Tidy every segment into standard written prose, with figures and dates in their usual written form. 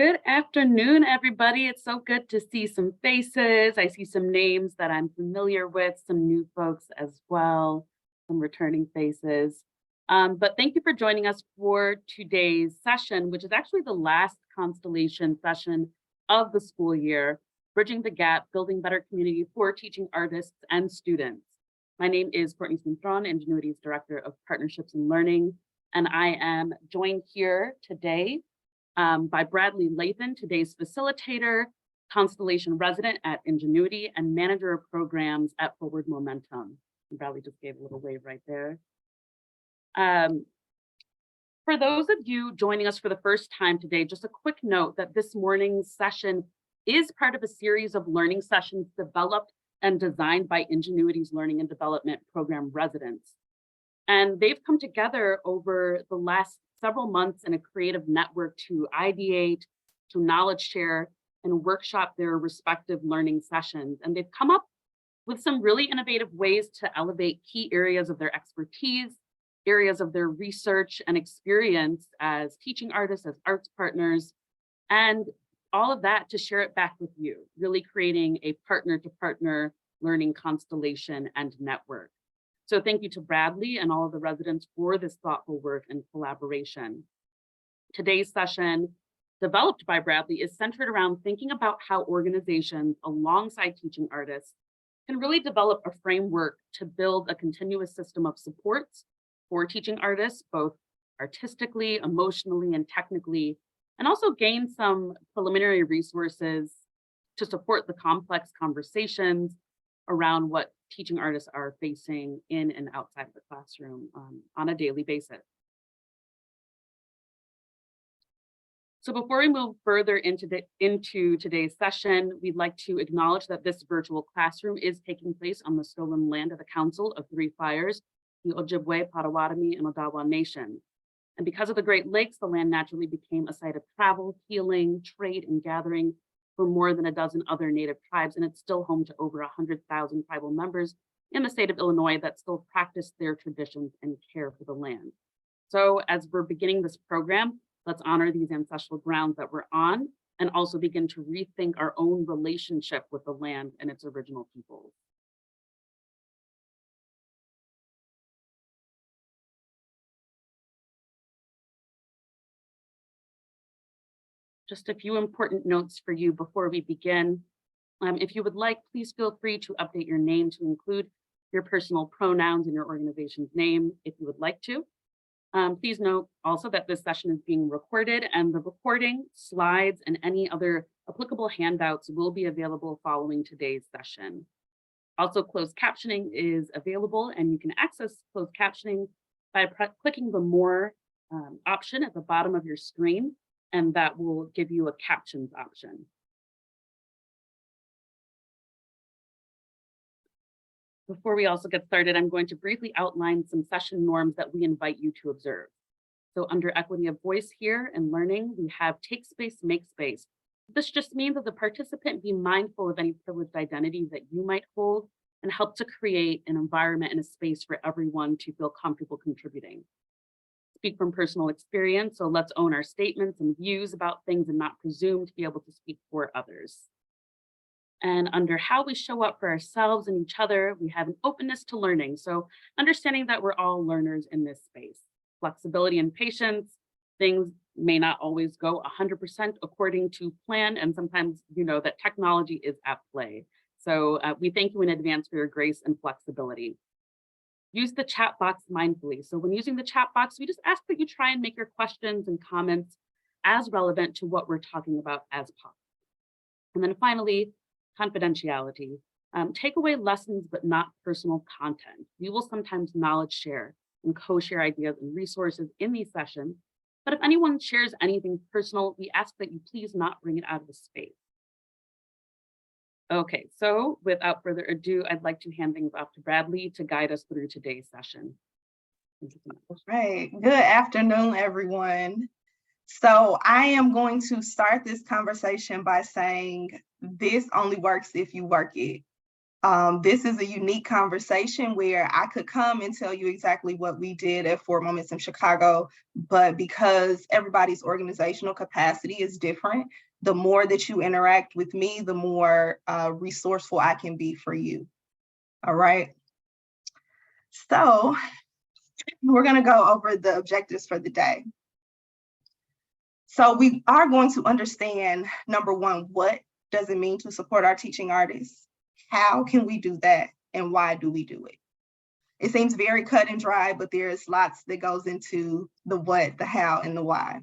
Good afternoon, everybody. It's so good to see some faces. I see some names that I'm familiar with, some new folks as well, some returning faces. But thank you for joining us for today's session, which is actually the last Constellation session of the school year, Bridging the Gap, Building Better Community for Teaching Artists and Students. My name is Courtney Cintron, Ingenuity's Director of Partnerships and Learning, and I am joined here today by Bradlee Lathon, today's facilitator, Constellation resident at Ingenuity, and manager of programs at Forward Momentum. And Bradlee just gave a little wave right there. For those of you joining us for the first time today, just a quick note that this morning's session is part of a series of learning sessions developed and designed by Ingenuity's Learning and Development Program residents. And they've come together over the last several months in a creative network to ideate, to knowledge share, and workshop their respective learning sessions. And they've come up with some really innovative ways to elevate key areas of their expertise, areas of their research and experience as teaching artists, as arts partners, and all of that to share it back with you, really creating a partner-to-partner learning constellation and network. So thank you to Bradlee and all of the residents for this thoughtful work and collaboration. Today's session, developed by Bradlee, is centered around thinking about how organizations alongside teaching artists can really develop a framework to build a continuous system of supports for teaching artists, both artistically, emotionally, and technically, and also gain some preliminary resources to support the complex conversations around what teaching artists are facing in and outside of the classroom on a daily basis. So before we move further into today's session, we'd like to acknowledge that this virtual classroom is taking place on the stolen land of the Council of Three Fires, the Ojibwe, Potawatomi, and Odawa Nation. And because of the Great Lakes, the land naturally became a site of travel, healing, trade, and gathering for more than a dozen other Native tribes, and it's still home to over 100,000 tribal members in the state of Illinois that still practice their traditions and care for the land. So as we're beginning this program, let's honor these ancestral grounds that we're on and also begin to rethink our own relationship with the land and its original peoples. Just a few important notes for you before we begin. If you would like, please feel free to update your name to include your personal pronouns in your organization's name if you would like to. Please note also that this session is being recorded, and the recording, slides, and any other applicable handouts will be available following today's session. Also, closed captioning is available, and you can access closed captioning by clicking the More option at the bottom of your screen, and that will give you a captions option. Before we also get started, I'm going to briefly outline some session norms that we invite you to observe. So under equity of voice here and learning, we have take space, make space. This just means that the participant be mindful of any privileged identity that you might hold and help to create an environment and a space for everyone to feel comfortable contributing. Speak from personal experience, so let's own our statements and views about things and not presume to be able to speak for others. And under how we show up for ourselves and each other, we have an openness to learning. So understanding that we're all learners in this space. Flexibility and patience, things may not always go 100% according to plan, and sometimes you know that technology is at play. So we thank you in advance for your grace and flexibility. Use the chat box mindfully. So when using the chat box, we just ask that you try and make your questions and comments as relevant to what we're talking about as possible. And then finally, confidentiality. Take away lessons, but not personal content. We will sometimes knowledge share and co-share ideas and resources in these sessions. But if anyone shares anything personal, we ask that you please not bring it out of the space. Okay, so without further ado, I'd like to hand things off to Bradlee to guide us through today's session. Thank you so much. Right, good afternoon, everyone. So I am going to start this conversation by saying this only works if you work it. This is a unique conversation where I could come and tell you exactly what we did at 4 Moments in Chicago, but because everybody's organizational capacity is different, the more that you interact with me, the more resourceful I can be for you. All right. So we're going to go over the objectives for the day. So we are going to understand, number one, what does it mean to support our teaching artists? How can we do that? And why do we do it? It seems very cut and dry, but there's lots that goes into the what, the how, and the why.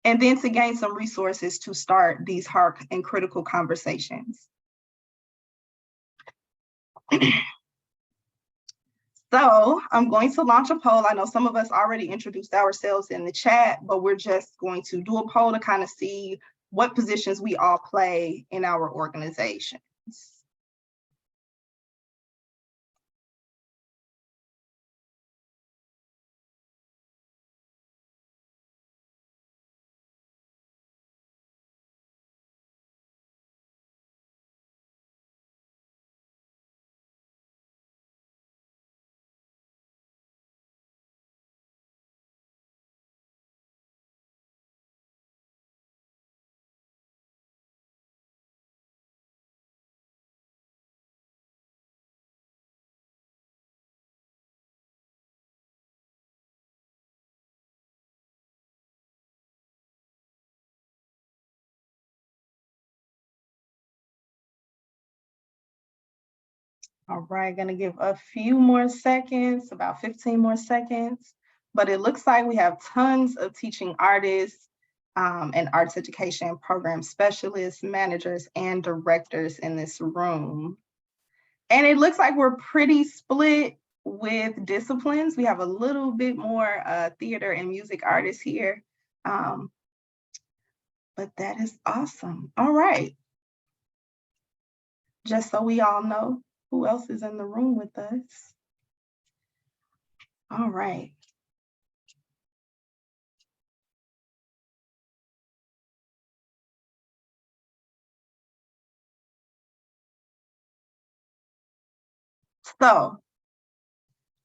And then to gain some resources to start these hard and critical conversations. So I'm going to launch a poll. I know some of us already introduced ourselves in the chat, but we're just going to do a poll to kind of see what positions we all play in our organizations. All right, gonna give a few more seconds, about 15 more seconds, but it looks like we have tons of teaching artists and arts education program specialists, managers, and directors in this room. And it looks like we're pretty split with disciplines. We have a little bit more theater and music artists here, but that is awesome. All right. Just so we all know who else is in the room with us. All right. So,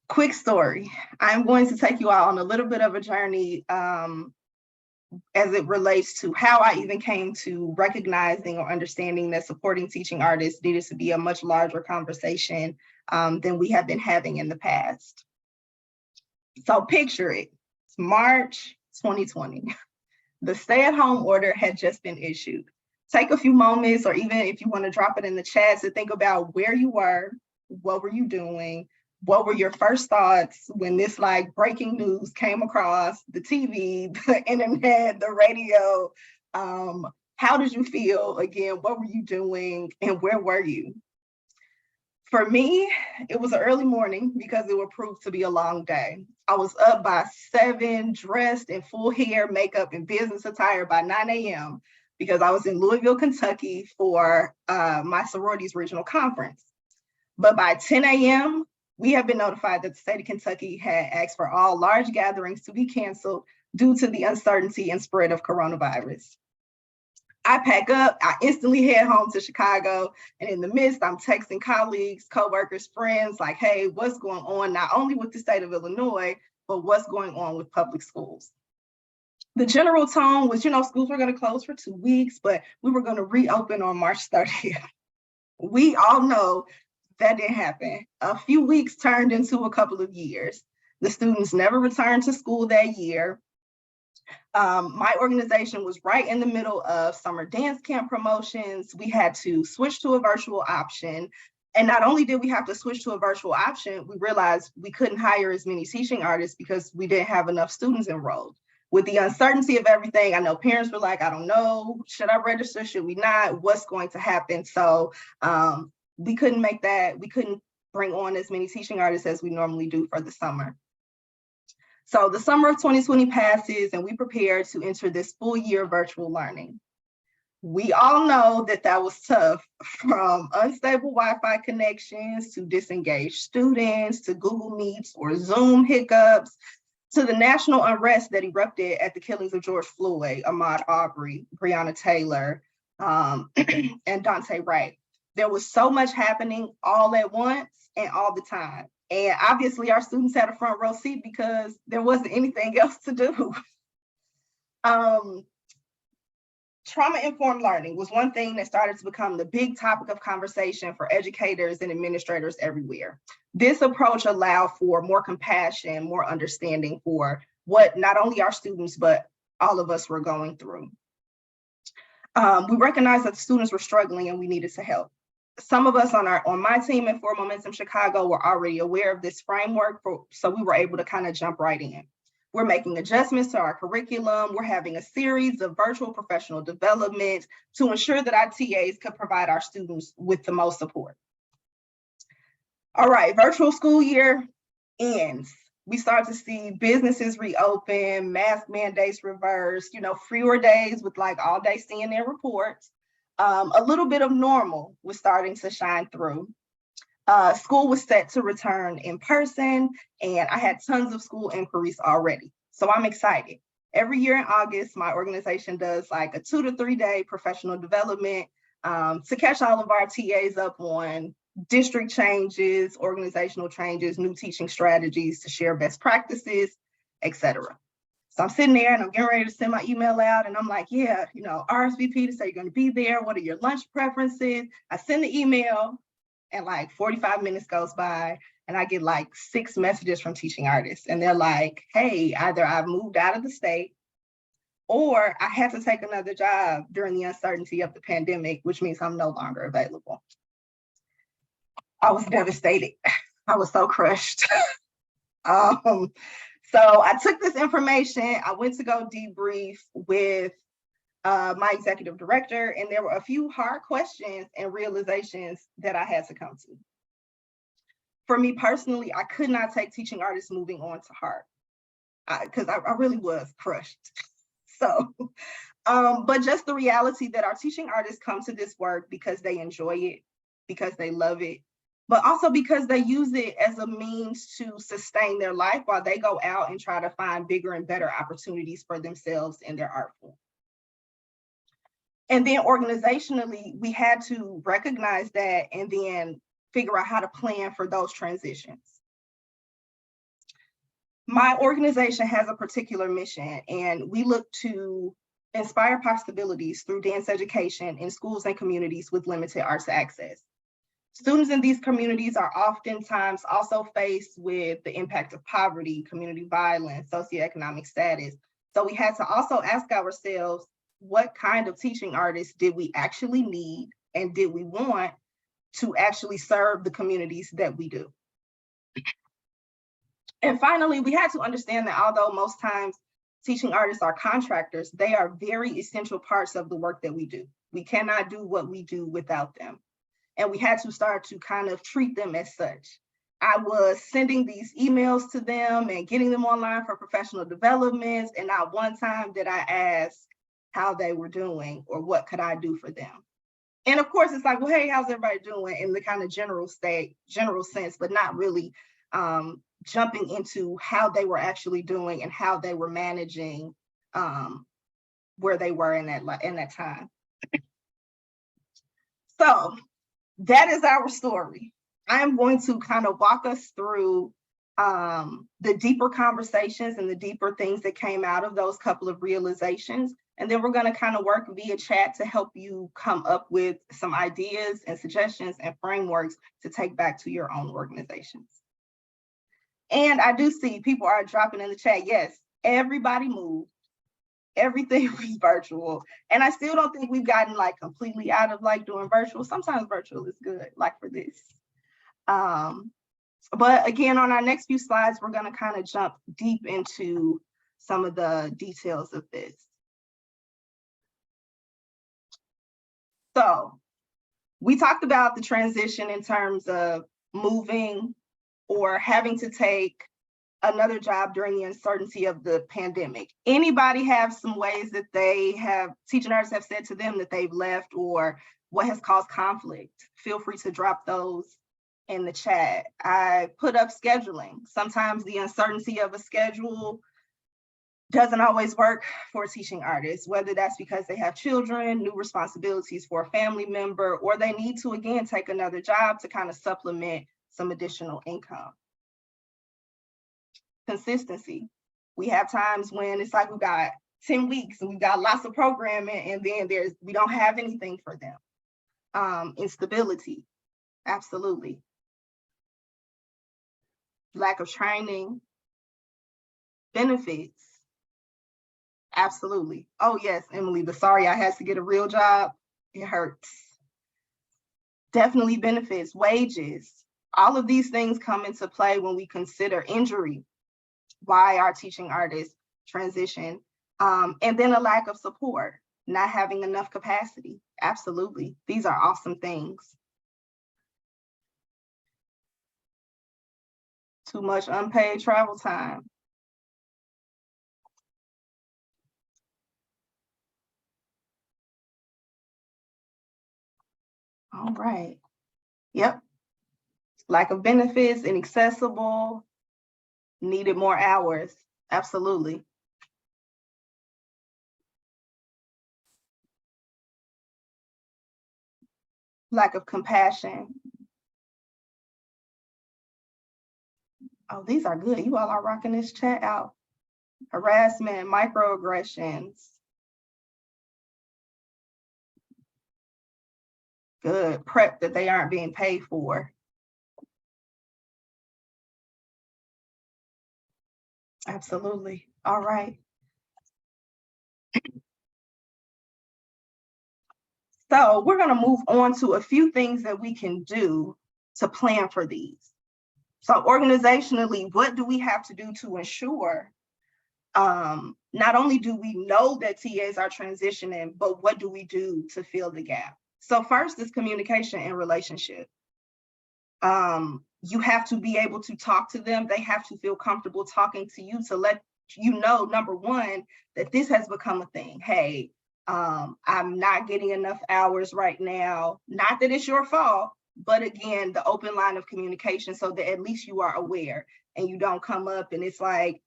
quick story. I'm going to take you out on a little bit of a journey as it relates to how I even came to recognizing or understanding that supporting teaching artists needed to be a much larger conversation than we have been having in the past. So picture it, it's March 2020. The stay-at-home order had just been issued. Take a few moments, or even if you want to drop it in the chat, to think about where you were, what were you doing, what were your first thoughts when this like breaking news came across the TV, the internet, the radio? How did you feel? Again, what were you doing and where were you? For me, it was an early morning because it would prove to be a long day. I was up by 7, dressed in full hair, makeup, and business attire by 9 a.m. because I was in Louisville, Kentucky for my sorority's regional conference. But by 10 a.m., we have been notified that the state of Kentucky had asked for all large gatherings to be canceled due to the uncertainty and spread of coronavirus. I pack up, I instantly head home to Chicago, and in the midst, I'm texting colleagues, coworkers, friends, like, hey, what's going on, not only with the state of Illinois, but what's going on with public schools? The general tone was, schools were gonna close for 2 weeks, but we were gonna reopen on March 30th. We all know that didn't happen. A few weeks turned into a couple of years. The students never returned to school that year. My organization was right in the middle of summer dance camp promotions. We had to switch to a virtual option. And not only did we have to switch to a virtual option, we realized we couldn't hire as many teaching artists because we didn't have enough students enrolled. With the uncertainty of everything, I know parents were like, I don't know, should I register, should we not, what's going to happen? So we couldn't make that, we couldn't bring on as many teaching artists as we normally do for the summer. So the summer of 2020 passes and we prepare to enter this full year of virtual learning. We all know that that was tough, from unstable Wi-Fi connections to disengaged students to Google Meets or Zoom hiccups to the national unrest that erupted at the killings of George Floyd, Ahmaud Arbery, Breonna Taylor, and Dante Wright. There was so much happening all at once and all the time. And obviously our students had a front row seat because there wasn't anything else to do. Trauma-informed learning was one thing that started to become the big topic of conversation for educators and administrators everywhere. This approach allowed for more compassion, more understanding for what not only our students, but all of us were going through. We recognized that students were struggling and we needed to help. Some of us on my team at For Momentum Chicago were already aware of this framework, so we were able to kind of jump right in. We're making adjustments to our curriculum. We're having a series of virtual professional development to ensure that our TAs could provide our students with the most support. All right, virtual school year ends. We start to see businesses reopen, mask mandates reversed, fewer days with like all day CNN reports. A little bit of normal was starting to shine through. School was set to return in person, and I had tons of school inquiries already. So I'm excited. Every year in August, my organization does like a 2 to 3 day professional development to catch all of our TAs up on district changes, organizational changes, new teaching strategies, to share best practices, etc. So I'm sitting there and I'm getting ready to send my email out, and I'm like, yeah, RSVP to say you're going to be there. What are your lunch preferences? I send the email, and like 45 minutes goes by, and I get like 6 messages from teaching artists. And they're like, hey, either I've moved out of the state or I had to take another job during the uncertainty of the pandemic, which means I'm no longer available. I was devastated. I was so crushed. So I took this information, I went to go debrief with my executive director, and there were a few hard questions and realizations that I had to come to. For me personally, I could not take teaching artists moving on to heart because I really was crushed. So, but just the reality that our teaching artists come to this work because they enjoy it, because they love it, but also because they use it as a means to sustain their life while they go out and try to find bigger and better opportunities for themselves in their art form. And then organizationally, we had to recognize that and then figure out how to plan for those transitions. My organization has a particular mission, and we look to inspire possibilities through dance education in schools and communities with limited arts access. Students in these communities are oftentimes also faced with the impact of poverty, community violence, socioeconomic status. So we had to also ask ourselves, what kind of teaching artists did we actually need and did we want to actually serve the communities that we do? And finally, we had to understand that although most times teaching artists are contractors, they are very essential parts of the work that we do. We cannot do what we do without them. And we had to start to kind of treat them as such. I was sending these emails to them and getting them online for professional developments, and not one time did I ask how they were doing or what could I do for them. And of course, it's like, well, hey, how's everybody doing in the kind of general sense, but not really jumping into how they were actually doing and how they were managing where they were in that time. So that is our story. I am going to kind of walk us through the deeper conversations and the deeper things that came out of those couple of realizations. And then we're going to kind of work via chat to help you come up with some ideas and suggestions and frameworks to take back to your own organizations. And I do see people are dropping in the chat, yes, everybody moved. Everything was virtual. And I still don't think we've gotten like completely out of like doing virtual. Sometimes virtual is good, like for this. But again, on our next few slides, we're going to kind of jump deep into some of the details of this. So we talked about the transition in terms of moving or having to take another job during the uncertainty of the pandemic. Anybody have some ways that teaching artists have said to them that they've left or what has caused conflict? Feel free to drop those in the chat. I put up scheduling. Sometimes the uncertainty of a schedule Doesn't always work for teaching artists, whether that's because they have children, new responsibilities for a family member, or they need to, again, take another job to kind of supplement some additional income. Consistency. We have times when it's like we got 10 weeks and we got lots of programming, and then we don't have anything for them. Instability, absolutely. Lack of training. Benefits. Absolutely. Oh yes, Emily, but sorry, I had to get a real job. It hurts. Definitely benefits, wages. All of these things come into play when we consider injury, why our teaching artists transition, and then a lack of support, not having enough capacity. Absolutely. These are awesome things. Too much unpaid travel time. All right. Yep. Lack of benefits, inaccessible, needed more hours. Absolutely. Lack of compassion. Oh, these are good. You all are rocking this chat out. Harassment, microaggressions. Good. Prep that they aren't being paid for. Absolutely. All right. So we're going to move on to a few things that we can do to plan for these. So organizationally, what do we have to do to ensure not only do we know that TAs are transitioning, but what do we do to fill the gap? So first is communication and relationship. You have to be able to talk to them. They have to feel comfortable talking to you to let you know, number one, that this has become a thing. Hey, I'm not getting enough hours right now. Not that it's your fault, but again, the open line of communication so that at least you are aware and you don't come up and it's like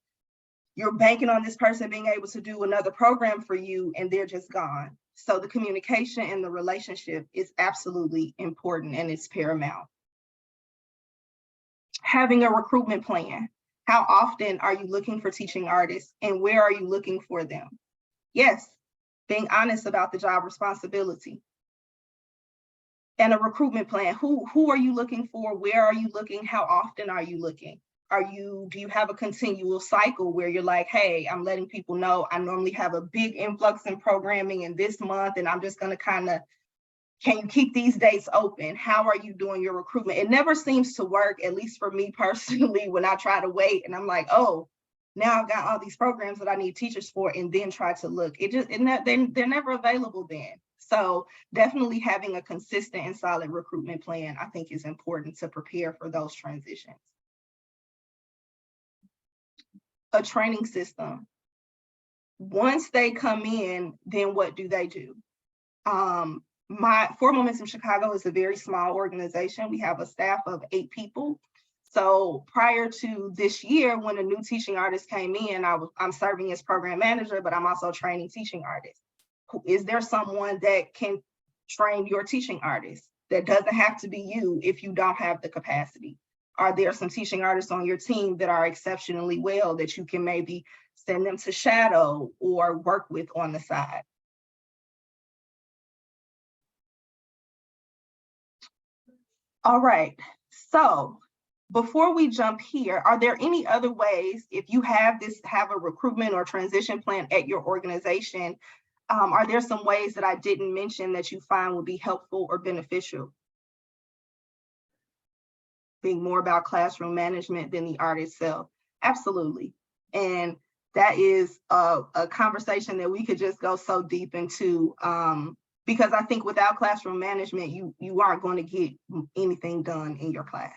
you're banking on this person being able to do another program for you and they're just gone. So the communication and the relationship is absolutely important and it's paramount. Having a recruitment plan. How often are you looking for teaching artists and where are you looking for them? Yes, being honest about the job responsibility. And a recruitment plan. Who are you looking for? Where are you looking? How often are you looking? Do you have a continual cycle where you're like, hey, I'm letting people know I normally have a big influx in programming in this month and I'm just going to kind of, can you keep these dates open? How are you doing your recruitment? It never seems to work, at least for me personally, when I try to wait and I'm like, oh, now I've got all these programs that I need teachers for and then try to look. They're never available then. So definitely having a consistent and solid recruitment plan, I think is important to prepare for those transitions. A training system. Once they come in, then what do they do? For Momentum Chicago is a very small organization. We have a staff of 8 people. So prior to this year, when a new teaching artist came in, I'm serving as program manager, but I'm also training teaching artists. Is there someone that can train your teaching artists? That doesn't have to be you if you don't have the capacity. Are there some teaching artists on your team that are exceptionally well that you can maybe send them to shadow or work with on the side? All right, so before we jump here, are there any other ways, if you have a recruitment or transition plan at your organization, are there some ways that I didn't mention that you find would be helpful or beneficial? Being more about classroom management than the art itself. Absolutely. And that is a conversation that we could just go so deep into, because I think without classroom management, you aren't going to get anything done in your class.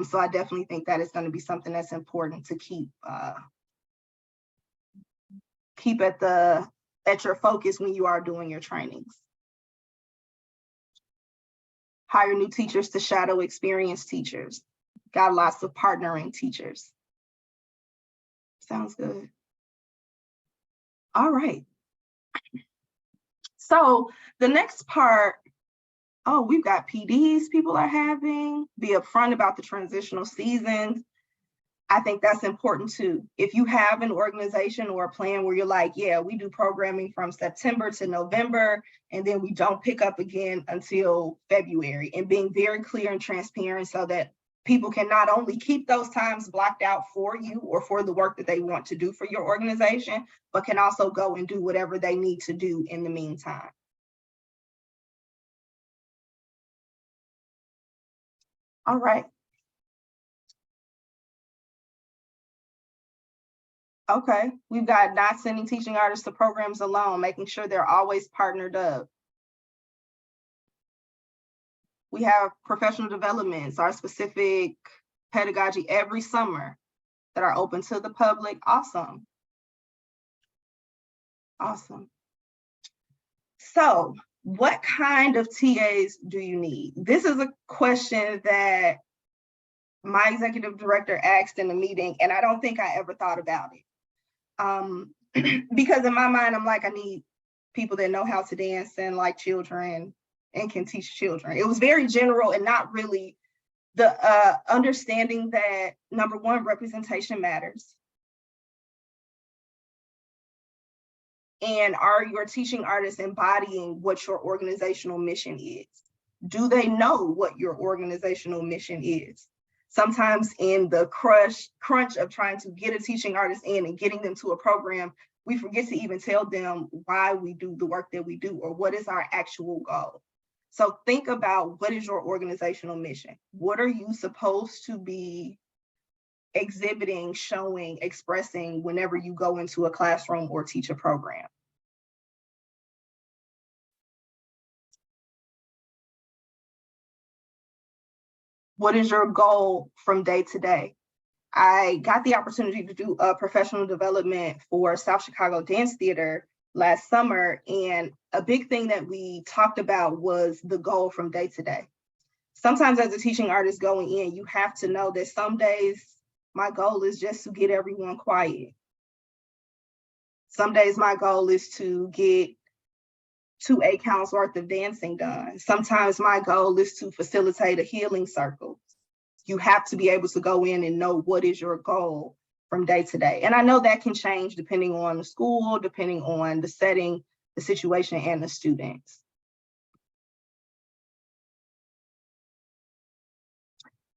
So I definitely think that is going to be something that's important to keep at your focus when you are doing your trainings. Hire new teachers to shadow experienced teachers. Got lots of partnering teachers. Sounds good. All right. So the next part, oh, we've got PDs people are having, be upfront about the transitional seasons. I think that's important too. If you have an organization or a plan where you're like, yeah, we do programming from September to November, and then we don't pick up again until February, and being very clear and transparent so that people can not only keep those times blocked out for you or for the work that they want to do for your organization, but can also go and do whatever they need to do in the meantime. All right. Okay, we've got not sending teaching artists to programs alone, making sure they're always partnered up. We have professional developments, our specific pedagogy every summer that are open to the public. Awesome. Awesome. So what kind of TAs do you need? This is a question that my executive director asked in the meeting, and I don't think I ever thought about it. Because in my mind, I'm like, I need people that know how to dance and like children and can teach children. It was very general and not really the understanding that, number one, representation matters. And are your teaching artists embodying what your organizational mission is? Do they know what your organizational mission is? Sometimes in the crunch of trying to get a teaching artist in and getting them to a program, we forget to even tell them why we do the work that we do or what is our actual goal. So think about, what is your organizational mission? What are you supposed to be exhibiting, showing, expressing whenever you go into a classroom or teach a program? What is your goal from day to day? I got the opportunity to do a professional development for South Chicago Dance Theater last summer, and a big thing that we talked about was the goal from day to day. Sometimes as a teaching artist going in, you have to know that some days my goal is just to get everyone quiet. Some days my goal is to get 2 8 counts worth of dancing done. Sometimes my goal is to facilitate a healing circle. You have to be able to go in and know what is your goal from day to day. And I know that can change depending on the school, depending on the setting, the situation, and the students.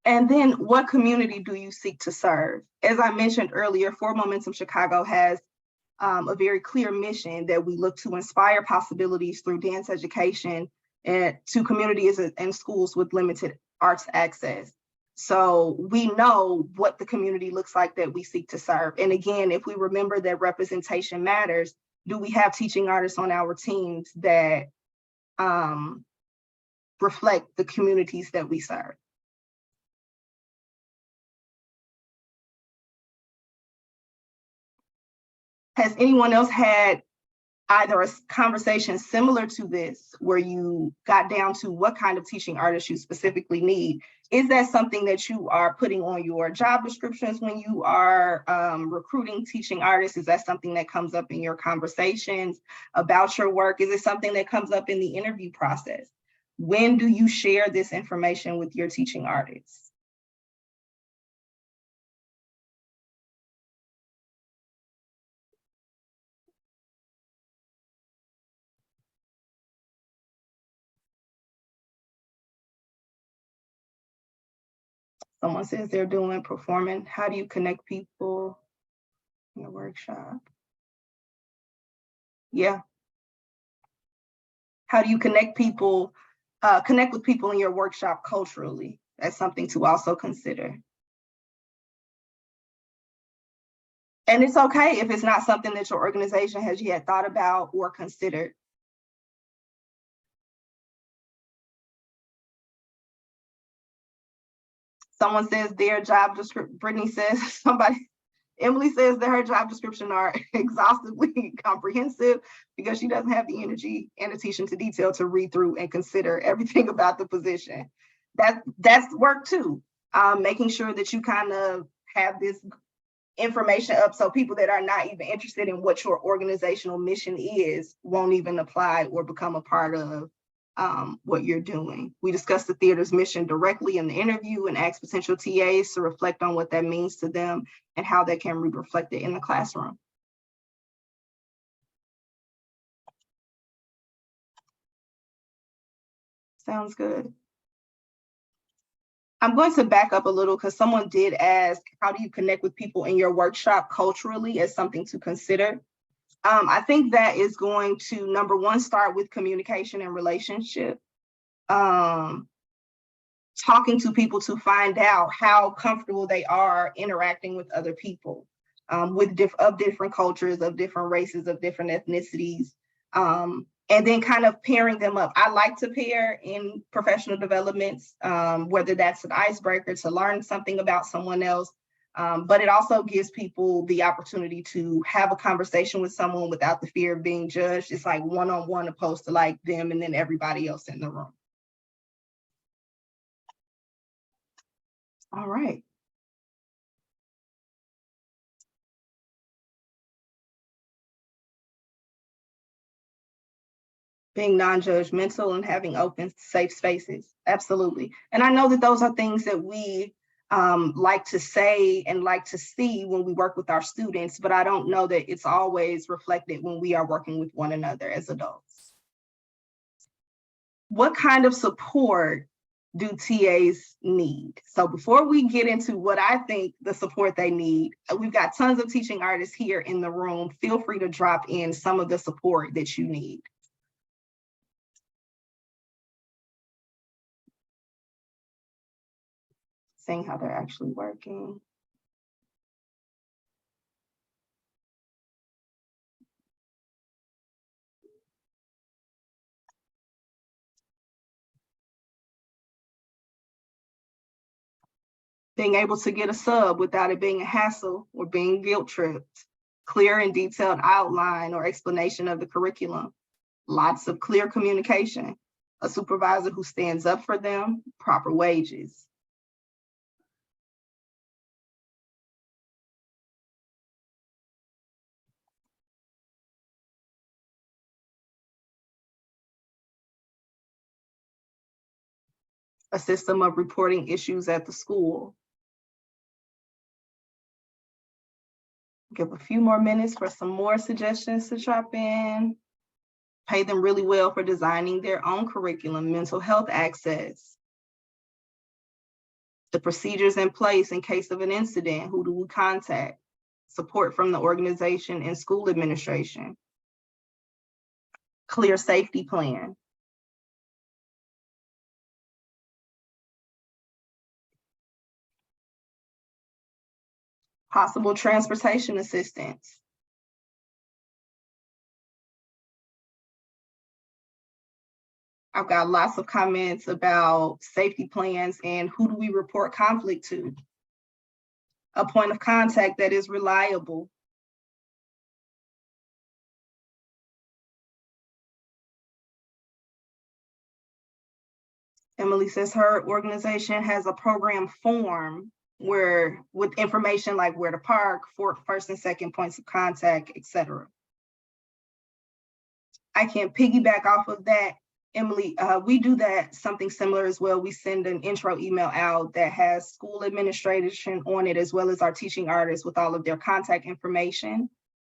And then what community do you seek to serve? As I mentioned earlier, For Momentum Chicago has a very clear mission that we look to inspire possibilities through dance education and to communities and schools with limited arts access. So we know what the community looks like that we seek to serve. And again, if we remember that representation matters, do we have teaching artists on our teams that reflect the communities that we serve? Has anyone else had either a conversation similar to this, where you got down to what kind of teaching artists you specifically need? Is that something that you are putting on your job descriptions when you are recruiting teaching artists? Is that something that comes up in your conversations about your work? Is it something that comes up in the interview process? When do you share this information with your teaching artists? Someone says they're doing performing. How do you connect people in a workshop? Yeah. How do you connect people, connect with people in your workshop culturally? That's something to also consider. And it's okay if it's not something that your organization has yet thought about or considered. Someone says their job description, Brittany says, Emily says that her job description are exhaustively comprehensive because she doesn't have the energy and attention to detail to read through and consider everything about the position. That's work too. Making sure that you kind of have this information up so people that are not even interested in what your organizational mission is won't even apply or become a part of what you're doing. We discussed the theater's mission directly in the interview and asked potential TAs to reflect on what that means to them and how that can be reflected in the classroom. Sounds good. I'm going to back up a little because someone did ask, how do you connect with people in your workshop culturally as something to consider? I think that is going to, number one, start with communication and relationship. Talking to people to find out how comfortable they are interacting with other people, of different cultures, of different races, of different ethnicities. And then kind of pairing them up. I like to pair in professional developments, whether that's an icebreaker to learn something about someone else, but it also gives people the opportunity to have a conversation with someone without the fear of being judged. It's like one-on-one opposed to like them and then everybody else in the room. All right. Being non-judgmental and having open, safe spaces. Absolutely. And I know that those are things that we like to say and like to see when we work with our students, but I don't know that it's always reflected when we are working with one another as adults. What kind of support do TAs need? So before we get into what I think the support they need, we've got tons of teaching artists here in the room. Feel free to drop in some of the support that you need. Seeing how they're actually working. Being able to get a sub without it being a hassle or being guilt tripped. Clear and detailed outline or explanation of the curriculum. Lots of clear communication. A supervisor who stands up for them, proper wages. A system of reporting issues at the school. Give a few more minutes for some more suggestions to drop in. Pay them really well for designing their own curriculum, mental health access. The procedures in place in case of an incident, who do we contact? Support from the organization and school administration. Clear safety plan. Possible transportation assistance. I've got lots of comments about safety plans and who do we report conflict to? A point of contact that is reliable. Emily says her organization has a program form where with information like where to park, for first and second points of contact, etc. I can piggyback off of that, Emily. We do that something similar as well. We send an intro email out that has school administration on it, as well as our teaching artists with all of their contact information,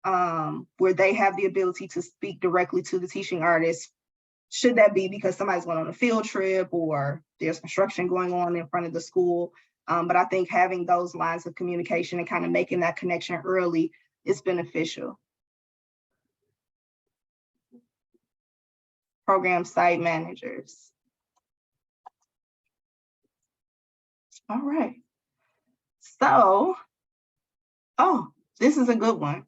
where they have the ability to speak directly to the teaching artists. Should that be because somebody's going on a field trip or there's construction going on in front of the school. But I think having those lines of communication and kind of making that connection early is beneficial. Program site managers. All right. So, this is a good one.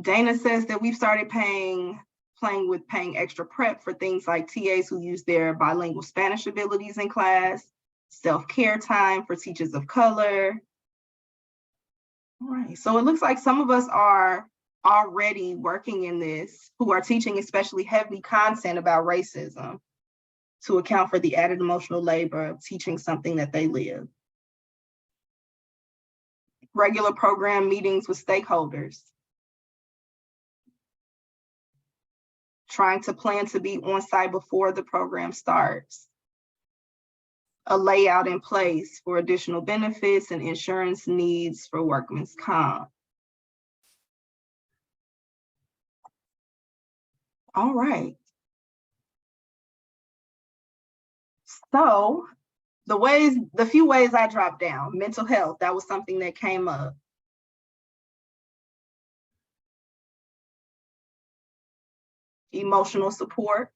Dana says that we've started paying extra prep for things like TAs who use their bilingual Spanish abilities in class, self-care time for teachers of color. All right, so it looks like some of us are already working in this, who are teaching especially heavy content about racism to account for the added emotional labor of teaching something that they live. regular program meetings with stakeholders, trying to plan to be on site before the program starts, a layout in place for additional benefits and insurance needs for workman's comp. All right. So the few ways I dropped down, mental health, that was something that came up. Emotional support,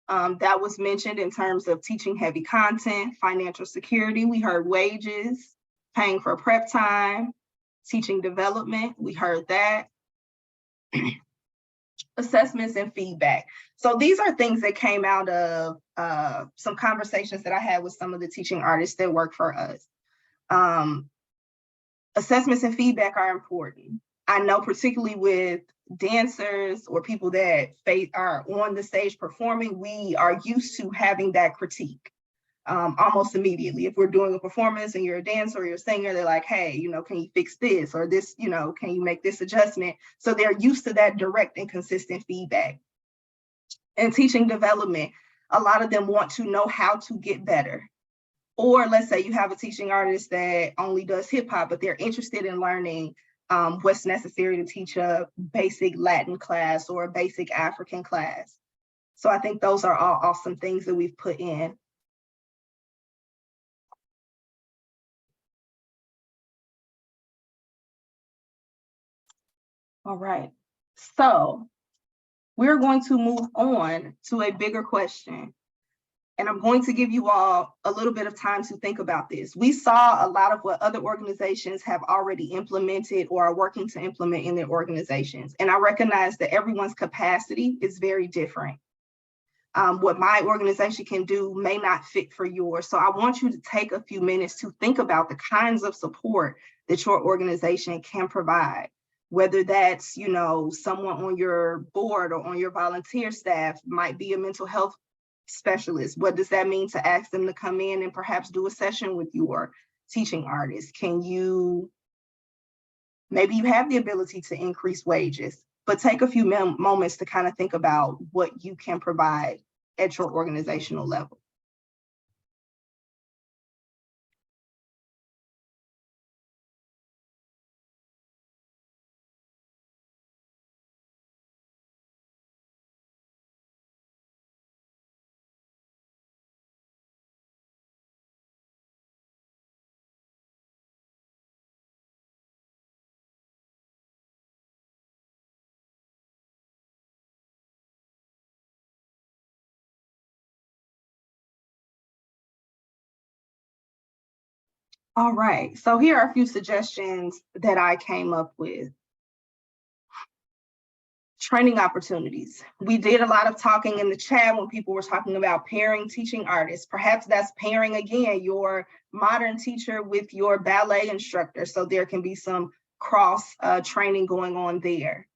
that was mentioned in terms of teaching heavy content, financial security. We heard wages, paying for prep time, teaching development. We heard that. Assessments and feedback. So these are things that came out of some conversations that I had with some of the teaching artists that work for us. Assessments and feedback are important. I know particularly with dancers or people that are on the stage performing, we are used to having that critique almost immediately. If we're doing a performance and you're a dancer or you're a singer, they're like, hey, can you fix this or this, can you make this adjustment? So they're used to that direct and consistent feedback. And teaching development, a lot of them want to know how to get better. Or let's say you have a teaching artist that only does hip hop, but they're interested in learning what's necessary to teach a basic Latin class or a basic African class. So I think those are all awesome things that we've put in. All right, so we're going to move on to a bigger question. And I'm going to give you all a little bit of time to think about this. We saw a lot of what other organizations have already implemented or are working to implement in their organizations. And I recognize that everyone's capacity is very different. What my organization can do may not fit for yours. So I want you to take a few minutes to think about the kinds of support that your organization can provide. Whether that's, someone on your board or on your volunteer staff might be a mental health specialist. What does that mean to ask them to come in and perhaps do a session with your teaching artist? Maybe you have the ability to increase wages, but take a few moments to kind of think about what you can provide at your organizational level. All right, so here are a few suggestions that I came up with. Training opportunities. We did a lot of talking in the chat when people were talking about pairing teaching artists. Perhaps that's pairing again your modern teacher with your ballet instructor, so there can be some cross training going on there.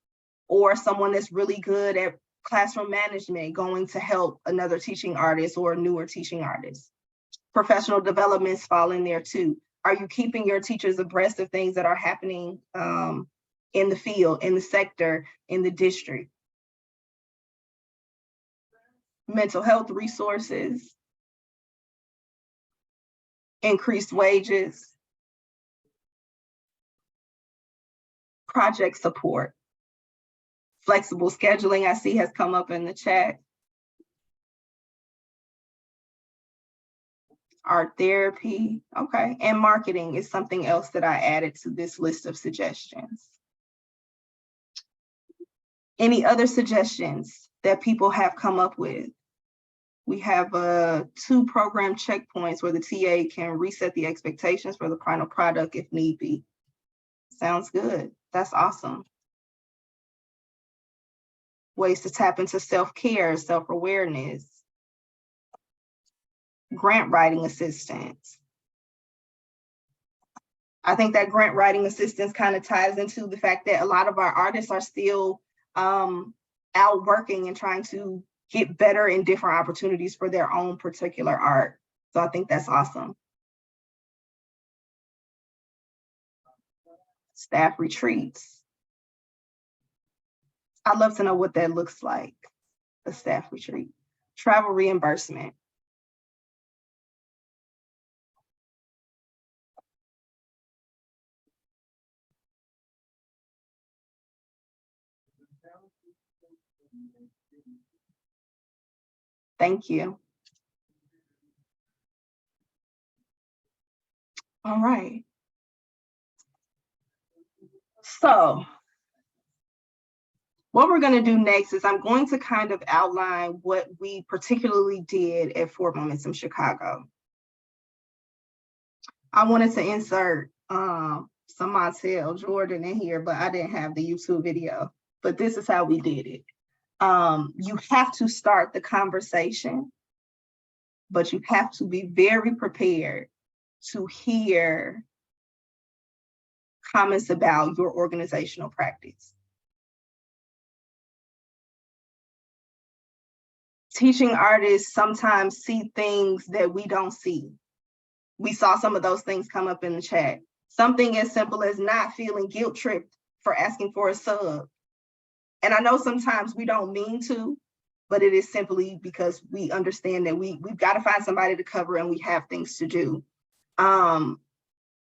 Or someone that's really good at classroom management going to help another teaching artist or a newer teaching artist. Professional developments fall in there too. Are you keeping your teachers abreast of things that are happening in the field, in the sector, in the district? Mental health resources, increased wages, project support, flexible scheduling, I see has come up in the chat. Art therapy, okay, and marketing is something else that I added to this list of suggestions. Any other suggestions that people have come up with? We have 2 program checkpoints where the TA can reset the expectations for the final product if need be. Sounds good, that's awesome. Ways to tap into self-care, self-awareness. Grant writing assistance. I think that grant writing assistance kind of ties into the fact that a lot of our artists are still out working and trying to get better in different opportunities for their own particular art. So I think that's awesome. Staff retreats. I'd love to know what that looks like, a staff retreat. Travel reimbursement. Thank you. All right. So what we're going to do next is I'm going to kind of outline what we particularly did at Forward Momentum Chicago. I wanted to insert some Montel Jordan in here, but I didn't have the YouTube video. But this is how we did it. You have to start the conversation, but you have to be very prepared to hear comments about your organizational practice. Teaching artists sometimes see things that we don't see. We saw some of those things come up in the chat. Something as simple as not feeling guilt tripped for asking for a sub. And I know sometimes we don't mean to, but it is simply because we understand that we've got to find somebody to cover and we have things to do.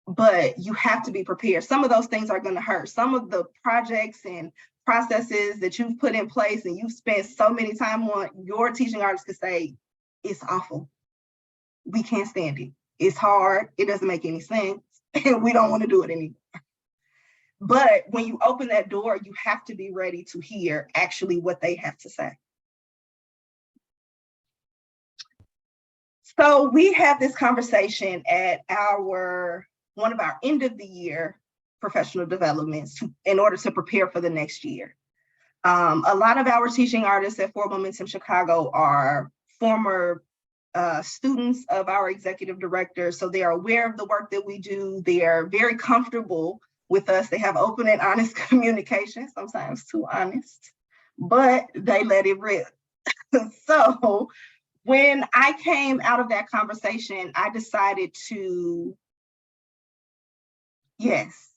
But you have to be prepared. Some of those things are going to hurt. Some of the projects and processes that you've put in place and you've spent so many time on, your teaching artists could say, it's awful. We can't stand it. It's hard. It doesn't make any sense. And we don't want to do it anymore. But when you open that door, you have to be ready to hear actually what they have to say. So we have this conversation at one of our end of the year professional developments in order to prepare for the next year. A lot of our teaching artists at Forward Momentum Chicago are former students of our executive director, so they are aware of the work that we do. They are very comfortable with us. They have open and honest communication, sometimes too honest, but they let it rip. So when I came out of that conversation, I decided to, yes,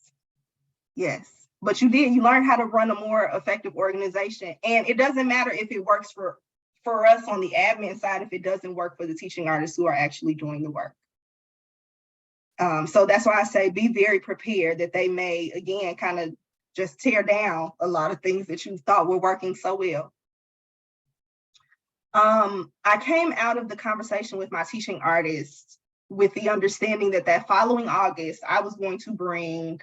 but you learn how to run a more effective organization. And it doesn't matter if it works for us on the admin side, if it doesn't work for the teaching artists who are actually doing the work. So that's why I say be very prepared that they may, again, kind of just tear down a lot of things that you thought were working so well. I came out of the conversation with my teaching artists with the understanding that following August, I was going to bring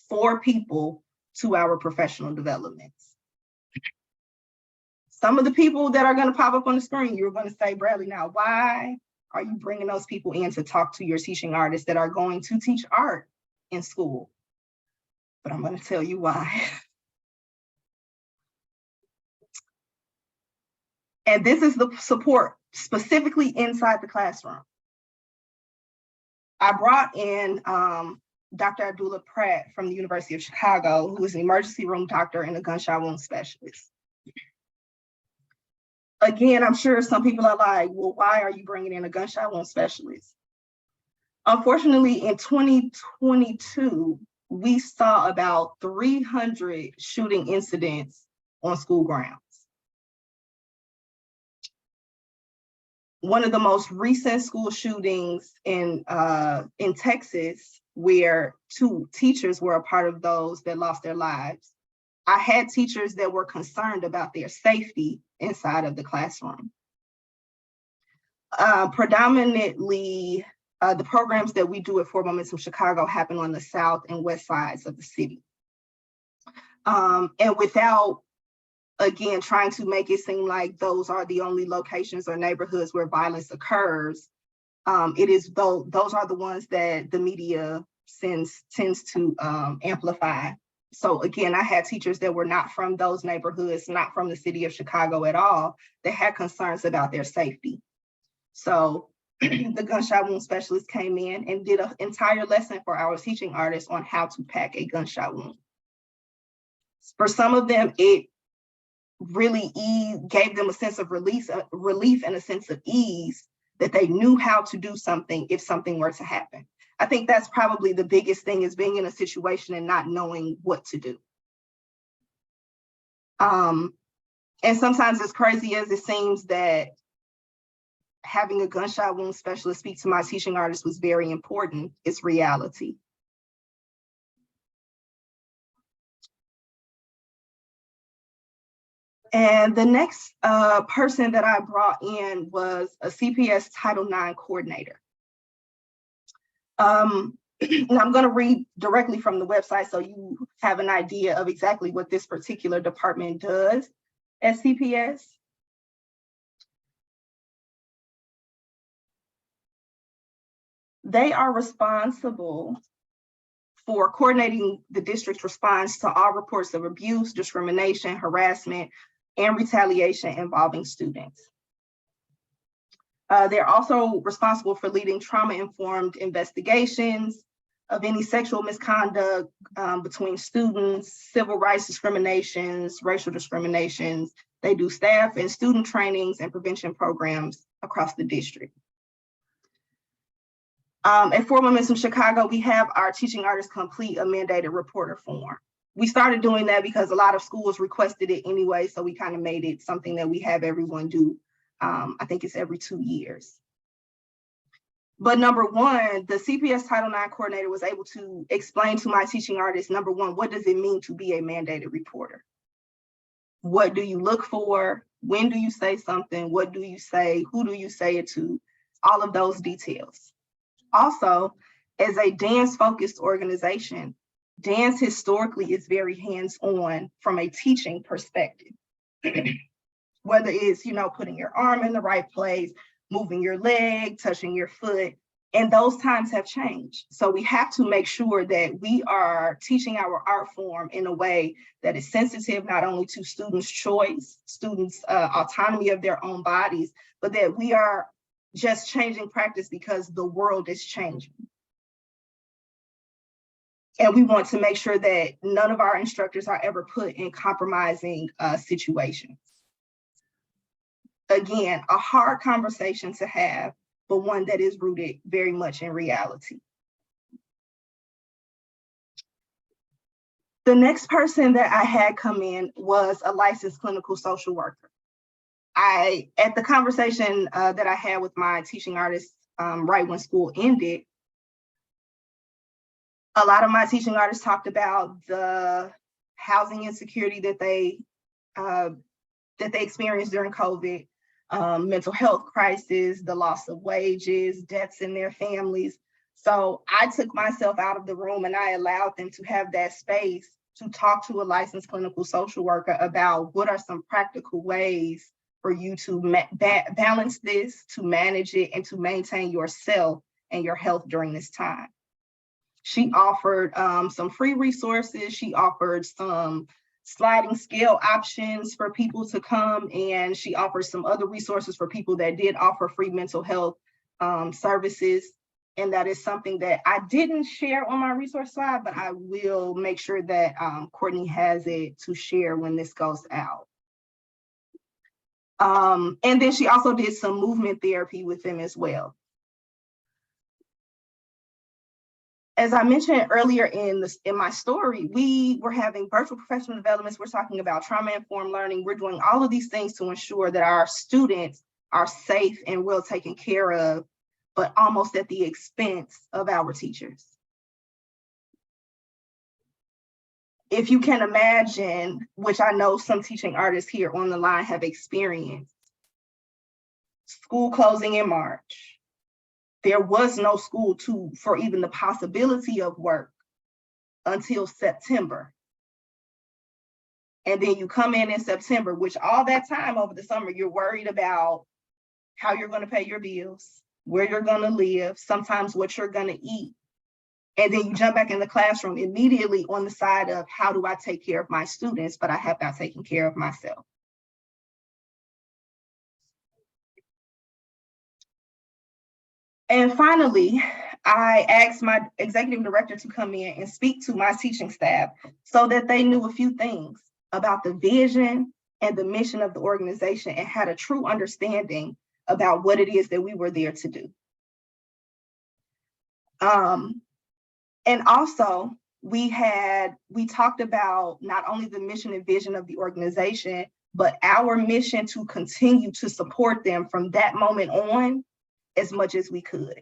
4 people to our professional developments. Some of the people that are going to pop up on the screen, you're going to say, Bradlee, now why are you bringing those people in to talk to your teaching artists that are going to teach art in school? But I'm going to tell you why. And this is the support specifically inside the classroom. I brought in Dr. Abdullah Pratt from the University of Chicago, who is an emergency room doctor and a gunshot wound specialist. Again, I'm sure some people are like, well, why are you bringing in a gunshot wound specialist? Unfortunately, in 2022, we saw about 300 shooting incidents on school grounds. One of the most recent school shootings in Texas, where 2 teachers were a part of those that lost their lives. I had teachers that were concerned about their safety inside of the classroom. Predominantly, the programs that we do at Forward Momentum Chicago happen on the south and west sides of the city. And without, again, trying to make it seem like those are the only locations or neighborhoods where violence occurs, those are the ones that the media tends to amplify. So again, I had teachers that were not from those neighborhoods, not from the city of Chicago at all, that had concerns about their safety. So the gunshot wound specialist came in and did an entire lesson for our teaching artists on how to pack a gunshot wound. For some of them, it really gave them a sense of relief and a sense of ease that they knew how to do something if something were to happen. I think that's probably the biggest thing, is being in a situation and not knowing what to do. And sometimes, as crazy as it seems, that having a gunshot wound specialist speak to my teaching artist was very important, it's reality. And the next person that I brought in was a CPS Title IX coordinator. And I'm going to read directly from the website so you have an idea of exactly what this particular department does at CPS. They are responsible for coordinating the district's response to all reports of abuse, discrimination, harassment, and retaliation involving students. They're also responsible for leading trauma-informed investigations of any sexual misconduct between students, civil rights discriminations, racial discriminations. They do staff and student trainings and prevention programs across the district. At Fort Momentum Chicago, we have our teaching artists complete a mandated reporter form. We started doing that because a lot of schools requested it anyway, so we kind of made it something that we have everyone do. I think it's every 2 years. But number one, the CPS Title IX coordinator was able to explain to my teaching artists, number one, what does it mean to be a mandated reporter? What do you look for? When do you say something? What do you say? Who do you say it to? All of those details. Also, as a dance-focused organization, dance historically is very hands-on from a teaching perspective. Whether it's, putting your arm in the right place, moving your leg, touching your foot, and those times have changed. So we have to make sure that we are teaching our art form in a way that is sensitive not only to students' choice, students' autonomy of their own bodies, but that we are just changing practice because the world is changing. And we want to make sure that none of our instructors are ever put in compromising situations. Again, a hard conversation to have, but one that is rooted very much in reality. The next person that I had come in was a licensed clinical social worker. At the conversation that I had with my teaching artists right when school ended, a lot of my teaching artists talked about the housing insecurity that they experienced during COVID, mental health crisis, the loss of wages, deaths in their families. So I took myself out of the room and I allowed them to have that space to talk to a licensed clinical social worker about what are some practical ways for you to balance this, to manage it, and to maintain yourself and your health during this time. She offered some free resources. She offered some sliding scale options for people to come, and she offered some other resources for people that did offer free mental health services. And that is something that I didn't share on my resource slide, but I will make sure that Courtney has it to share when this goes out. And then she also did some movement therapy with them as well. As I mentioned earlier in my story, we were having virtual professional developments. We're talking about trauma-informed learning. We're doing all of these things to ensure that our students are safe and well taken care of, but almost at the expense of our teachers. If you can imagine, which I know some teaching artists here on the line have experienced, school closing in March. There was no school for even the possibility of work until September. And then you come in September, which all that time over the summer, you're worried about how you're going to pay your bills, where you're going to live, sometimes what you're going to eat. And then you jump back in the classroom immediately on the side of how do I take care of my students, but I have not taken care of myself. And finally, I asked my executive director to come in and speak to my teaching staff so that they knew a few things about the vision and the mission of the organization and had a true understanding about what it is that we were there to do. And also we talked about not only the mission and vision of the organization, but our mission to continue to support them from that moment on as much as we could.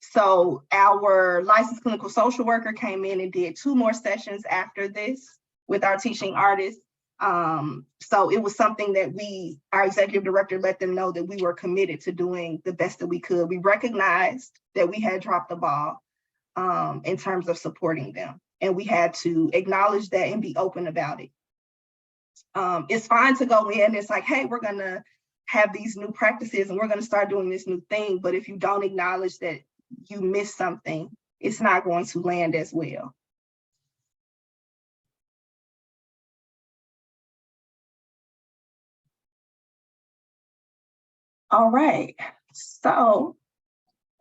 So our licensed clinical social worker came in and did 2 more sessions after this with our teaching artists. So it was something that our executive director let them know that we were committed to doing the best that we could. We recognized that we had dropped the ball in terms of supporting them, and we had to acknowledge that and be open about it. It's fine to go in, it's like, hey, we're gonna have these new practices and we're gonna start doing this new thing, but if you don't acknowledge that you missed something, it's not going to land as well. All right, so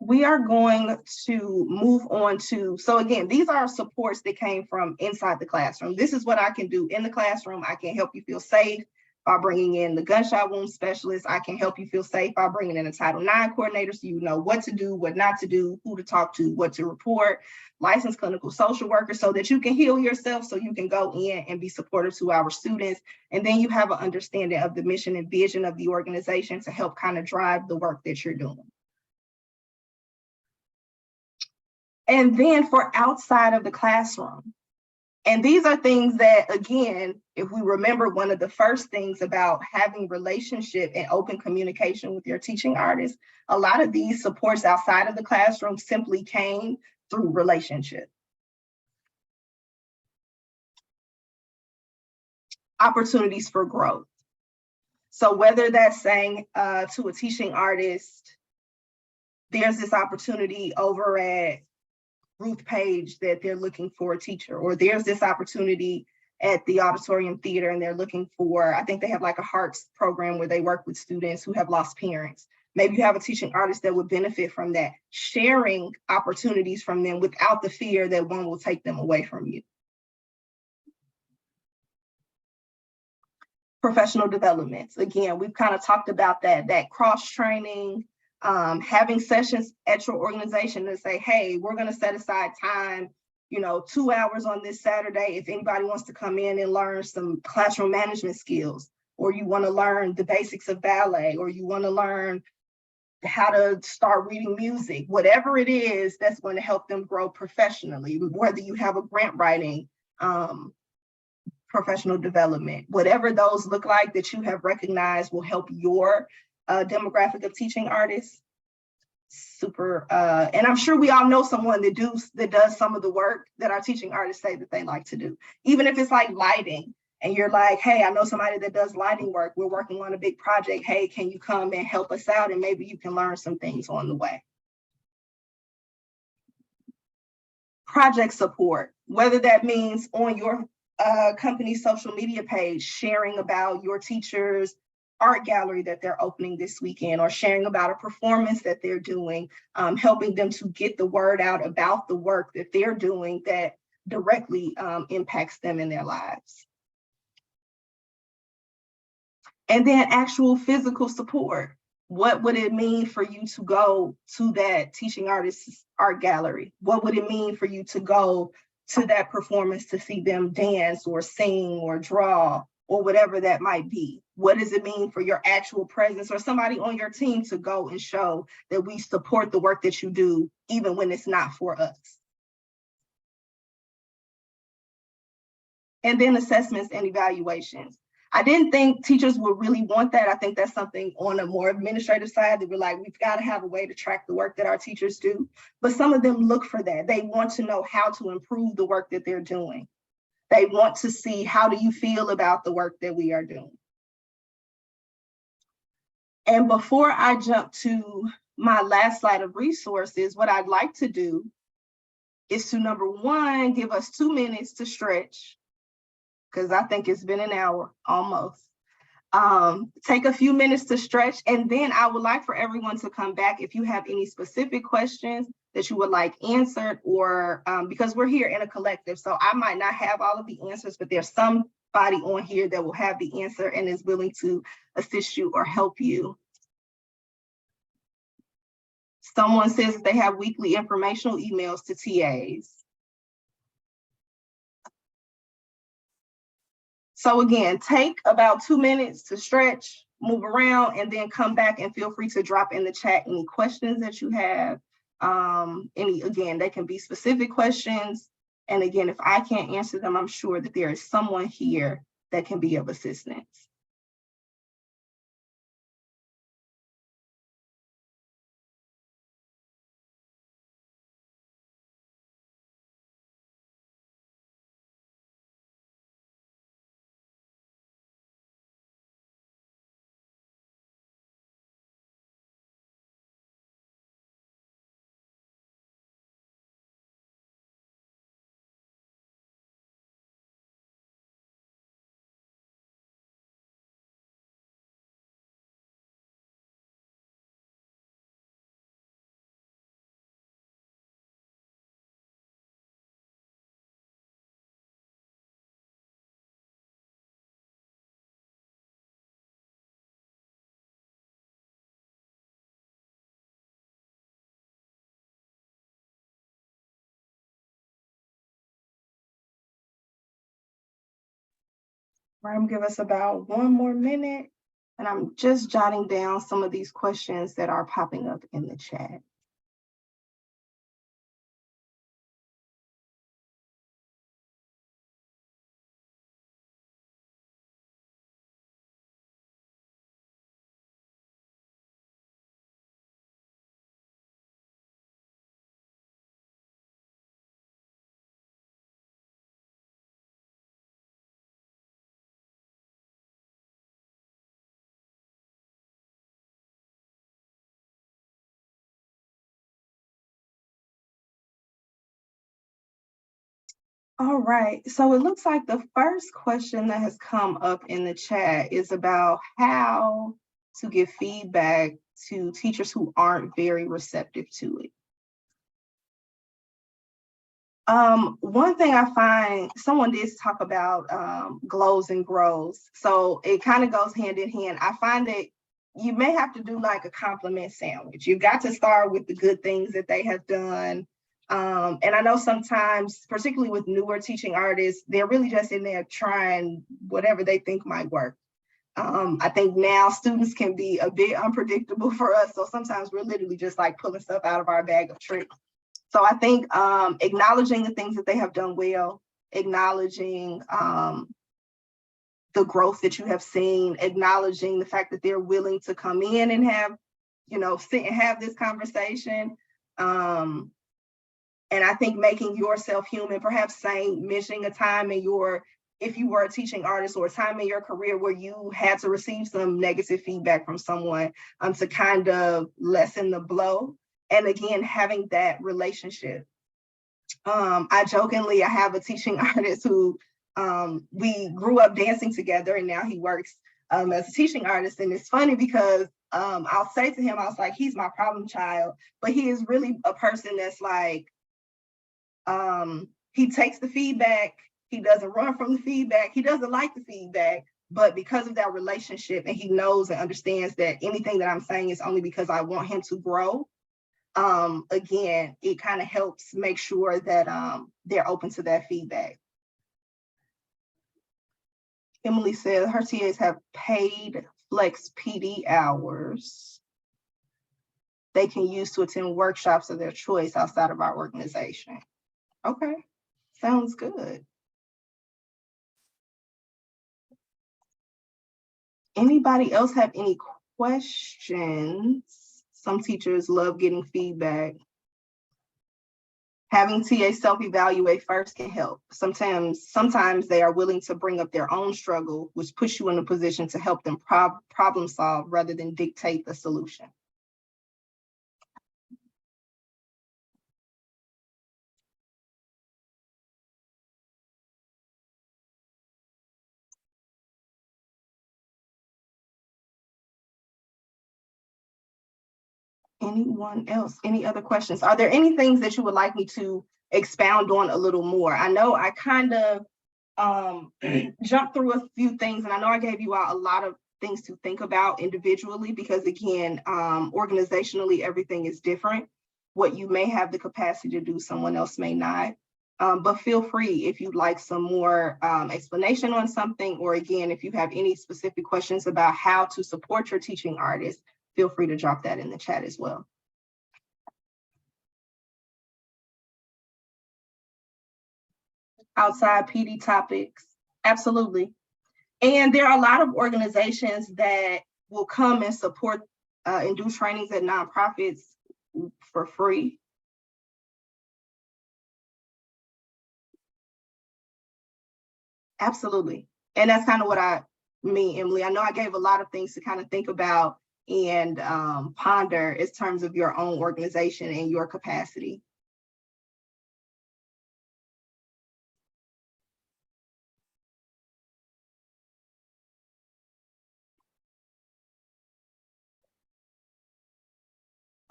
we are going to move on to, so again, these are supports that came from inside the classroom. This is what I can do in the classroom. I can help you feel safe by bringing in the gunshot wound specialist. I can help you feel safe by bringing in a Title IX coordinator so you know what to do, what not to do, who to talk to, what to report, licensed clinical social worker so that you can heal yourself, so you can go in and be supportive to our students. And then you have an understanding of the mission and vision of the organization to help kind of drive the work that you're doing. And then for outside of the classroom, and these are things that, again, if we remember, one of the first things about having relationship and open communication with your teaching artists, a lot of these supports outside of the classroom simply came through relationship. Opportunities for growth. So whether that's saying to a teaching artist, there's this opportunity over at Ruth Page that they're looking for a teacher, or there's this opportunity at the Auditorium Theater and they're looking for, I think they have like a Hearts program where they work with students who have lost parents. Maybe you have a teaching artist that would benefit from that, sharing opportunities from them without the fear that one will take them away from you. Professional developments. Again, we've kind of talked about that cross training, having sessions at your organization to say, hey, we're going to set aside time, 2 hours on this Saturday if anybody wants to come in and learn some classroom management skills, or you want to learn the basics of ballet, or you want to learn how to start reading music, whatever it is that's going to help them grow professionally, whether you have a grant writing, professional development, whatever those look like that you have recognized will help your demographic of teaching artists. Super, and I'm sure we all know someone that does some of the work that our teaching artists say that they like to do. Even if it's like lighting, and you're like, hey, I know somebody that does lighting work. We're working on a big project. Hey, can you come and help us out? And maybe you can learn some things on the way. Project support, whether that means on your company's social media page, sharing about your teachers' art gallery that they're opening this weekend, or sharing about a performance that they're doing, helping them to get the word out about the work that they're doing that directly impacts them in their lives. And then actual physical support. What would it mean for you to go to that teaching artist's art gallery? What would it mean for you to go to that performance to see them dance or sing or draw or whatever that might be? What does it mean for your actual presence or somebody on your team to go and show that we support the work that you do, even when it's not for us? And then assessments and evaluations. I didn't think teachers would really want that. I think that's something on a more administrative side that we're like, we've got to have a way to track the work that our teachers do. But some of them look for that. They want to know how to improve the work that they're doing. They want to see, how do you feel about the work that we are doing? And before I jump to my last slide of resources, what I'd like to do is to, number one, give us 2 minutes to stretch, because I think it's been an hour almost. Take a few minutes to stretch, and then I would like for everyone to come back if you have any specific questions that you would like answered, or because we're here in a collective, so I might not have all of the answers, but there's somebody on here that will have the answer and is willing to assist you or help you. Someone says that they have weekly informational emails to TAs. So again, take about 2 minutes to stretch, move around, and then come back and feel free to drop in the chat any questions that you have. Again, they can be specific questions. And again, if I can't answer them, I'm sure that there is someone here that can be of assistance. Give us about 1 more minute, and I'm just jotting down some of these questions that are popping up in the chat. All right, so it looks like the first question that has come up in the chat is about how to give feedback to teachers who aren't very receptive to it. One thing I find, someone did talk about glows and grows, so it kind of goes hand in hand. I find that you may have to do like a compliment sandwich. You've got to start with the good things that they have done. And I know sometimes, particularly with newer teaching artists, they're really just in there trying whatever they think might work. I think now students can be a bit unpredictable for us. So sometimes we're literally just like pulling stuff out of our bag of tricks. So I think acknowledging the things that they have done well, acknowledging the growth that you have seen, acknowledging the fact that they're willing to come in and have, sit and have this conversation. And I think making yourself human, perhaps mentioning a time in if you were a teaching artist, or a time in your career where you had to receive some negative feedback from someone to kind of lessen the blow. And again, having that relationship. I have a teaching artist who we grew up dancing together, and now he works as a teaching artist. And it's funny because I'll say to him, I was like, he's my problem child, but he is really a person that's like, he takes the feedback, he doesn't run from the feedback, he doesn't like the feedback, but because of that relationship, and he knows and understands that anything that I'm saying is only because I want him to grow, again, it kind of helps make sure that they're open to that feedback. Emily said her TAs have paid flex PD hours they can use to attend workshops of their choice outside of our organization. Okay, sounds good. Anybody else have any questions? Some teachers love getting feedback. Having TA self-evaluate first can help. Sometimes they are willing to bring up their own struggle, which puts you in a position to help them problem solve rather than dictate the solution. Anyone else? Any other questions? Are there any things that you would like me to expound on a little more? I know I kind of jumped through a few things, and I know I gave you out a lot of things to think about individually, because again, organizationally, everything is different. What you may have the capacity to do, someone else may not. But feel free if you'd like some more explanation on something, or again, if you have any specific questions about how to support your teaching artists, feel free to drop that in the chat as well. Outside PD topics, absolutely. And there are a lot of organizations that will come and support and do trainings at nonprofits for free. Absolutely. And that's kind of what I mean, Emily. I know I gave a lot of things to kind of think about and ponder in terms of your own organization and your capacity.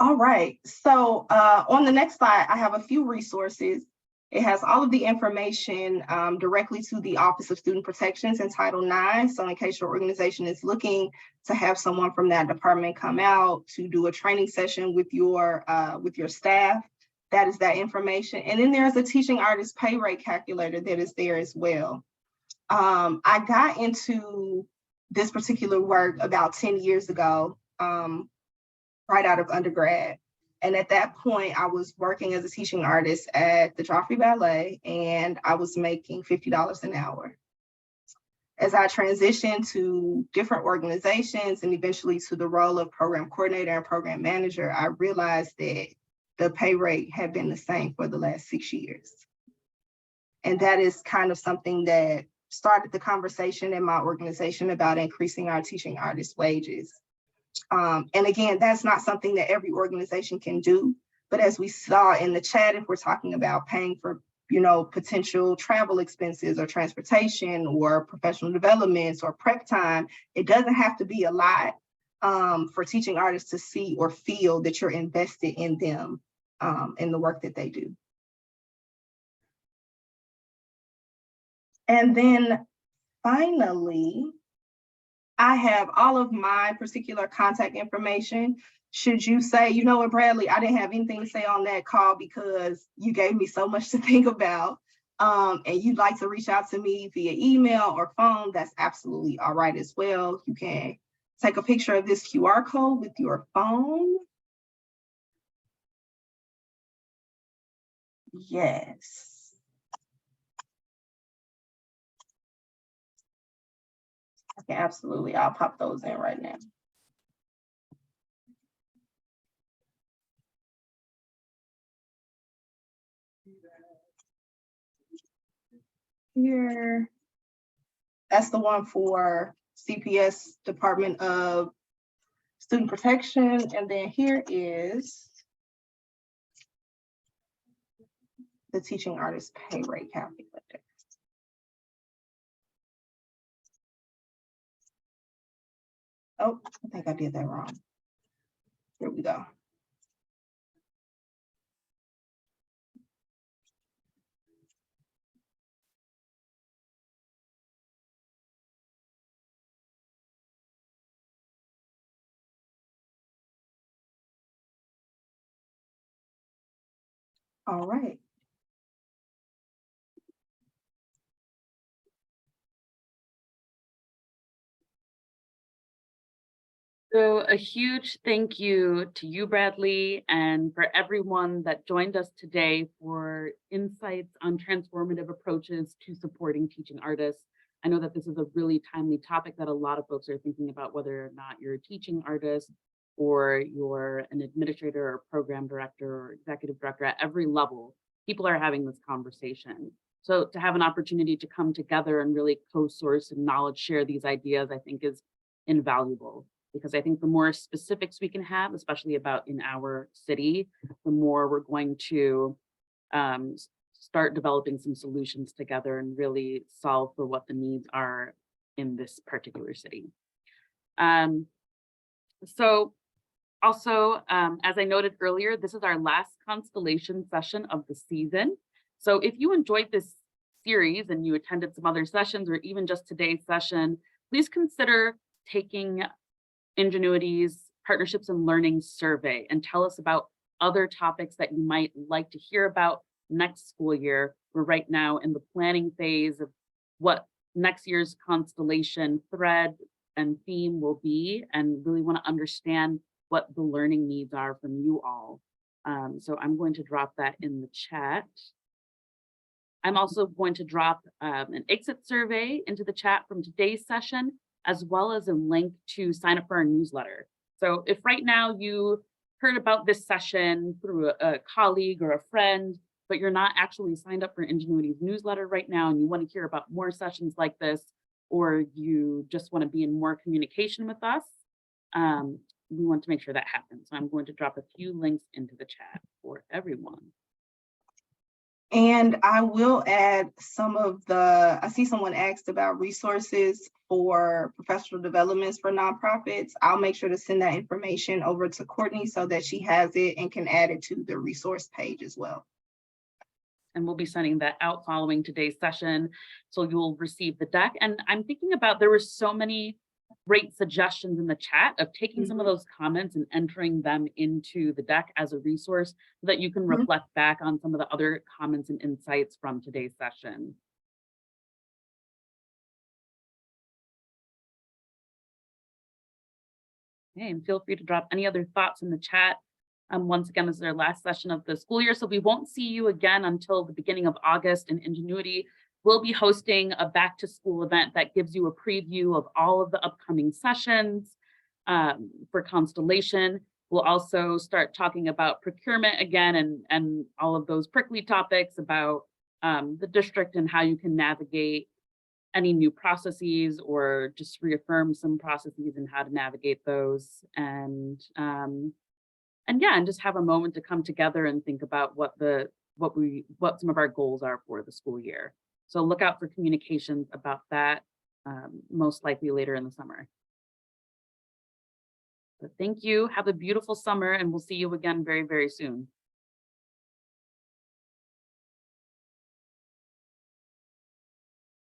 All right, so on the next slide, I have a few resources. It has all of the information directly to the Office of Student Protections in Title IX. So in case your organization is looking to have someone from that department come out to do a training session with your staff, that is that information. And then there's a teaching artist pay rate calculator that is there as well. I got into this particular work about 10 years ago, right out of undergrad. And at that point, I was working as a teaching artist at the Joffrey Ballet, and I was making $50 an hour. As I transitioned to different organizations and eventually to the role of program coordinator and program manager, I realized that the pay rate had been the same for the last 6 years. And that is kind of something that started the conversation in my organization about increasing our teaching artists' wages. And again, that's not something that every organization can do. But as we saw in the chat, if we're talking about paying for, potential travel expenses or transportation or professional developments or prep time, it doesn't have to be a lot for teaching artists to see or feel that you're invested in them, in the work that they do. And then finally, I have all of my particular contact information. Should you say, you know what, Bradlee, I didn't have anything to say on that call because you gave me so much to think about, and you'd like to reach out to me via email or phone, that's absolutely all right as well. You can take a picture of this QR code with your phone. Yes. Okay, absolutely. I'll pop those in right now. Here, that's the one for CPS Department of Student Protection. And then here is the teaching artist pay rate calculator. Oh, I think I did that wrong. Here we go. All right. So a huge thank you to you, Bradlee, and for everyone that joined us today for insights on transformative approaches to supporting teaching artists. I know that this is a really timely topic that a lot of folks are thinking about, whether or not you're a teaching artist or you're an administrator or program director or executive director. At every level, people are having this conversation. So to have an opportunity to come together and really co-source and knowledge share these ideas, I think is invaluable. Because I think the more specifics we can have, especially about in our city, the more we're going to start developing some solutions together and really solve for what the needs are in this particular city. So also, as I noted earlier, this is our last Constellation session of the season. So if you enjoyed this series and you attended some other sessions or even just today's session, please consider taking Ingenuity's Partnerships and Learning Survey and tell us about other topics that you might like to hear about next school year. We're right now in the planning phase of what next year's Constellation thread and theme will be, and really want to understand what the learning needs are from you all. So I'm going to drop that in the chat. I'm also going to drop an exit survey into the chat from today's session, as well as a link to sign up for our newsletter. So if right now you heard about this session through a colleague or a friend, but you're not actually signed up for Ingenuity's newsletter right now, and you want to hear about more sessions like this, or you just want to be in more communication with us, we want to make sure that happens. So I'm going to drop a few links into the chat for everyone. And I will add some of I see someone asked about resources for professional developments for nonprofits. I'll make sure to send that information over to Courtney so that she has it and can add it to the resource page as well. And we'll be sending that out following today's session. So you'll receive the deck. And I'm thinking about, there were so many great suggestions in the chat of taking some of those comments and entering them into the deck as a resource so that you can reflect back on some of the other comments and insights from today's session. Okay, and feel free to drop any other thoughts in the chat. Once again, this is our last session of the school year, so we won't see you again until the beginning of August, and Ingenuity will be hosting a back to school event that gives you a preview of all of the upcoming sessions for Constellation. We'll also start talking about procurement again and all of those prickly topics about the district and how you can navigate any new processes or just reaffirm some processes and how to navigate those. And yeah, and just have a moment to come together and think about what some of our goals are for the school year. So look out for communications about that, most likely later in the summer. But thank you. Have a beautiful summer, and we'll see you again very, very soon.